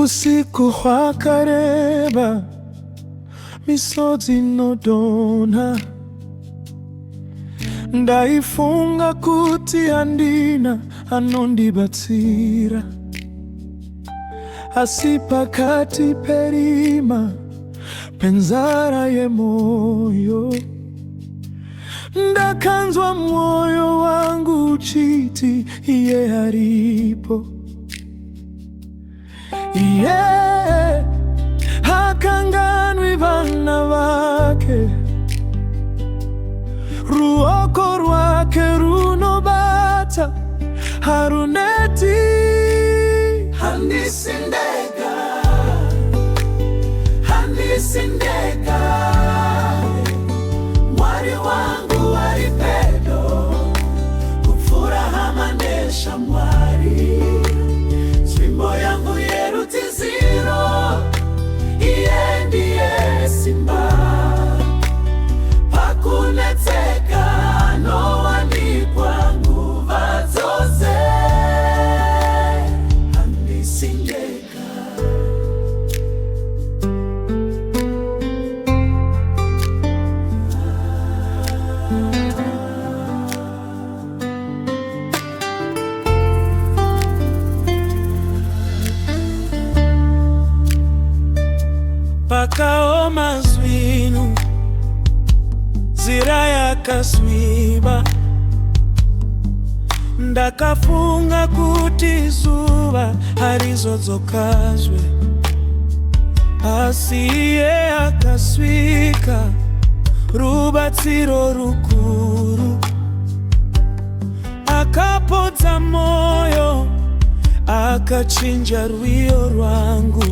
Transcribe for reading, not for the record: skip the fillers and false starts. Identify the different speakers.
Speaker 1: usiku hwakareba misozi nodona ndaifunga kuti handina anondibatsira asi pakati perima penzara yemoyo ndakanzwa moyo wangu uchiti iye haripo. Iye hakanganwi vana vake, ruoko rwake runobata haruneti. Handisindeka, handisindeka, mwari wangu wari pedo kufuraha manesha mwari. Swimbo yangu yerutiziro, iye ndiye simba pakuneteka anowanikwa nguva dzose. Handisindeka, pakaoma zwinu zira yakasviba ndakafunga kuti zuva harizodzokazve, asi iye akasvika rubatsiro rukuru akapodza moyo akachinja rwiyo rwangu.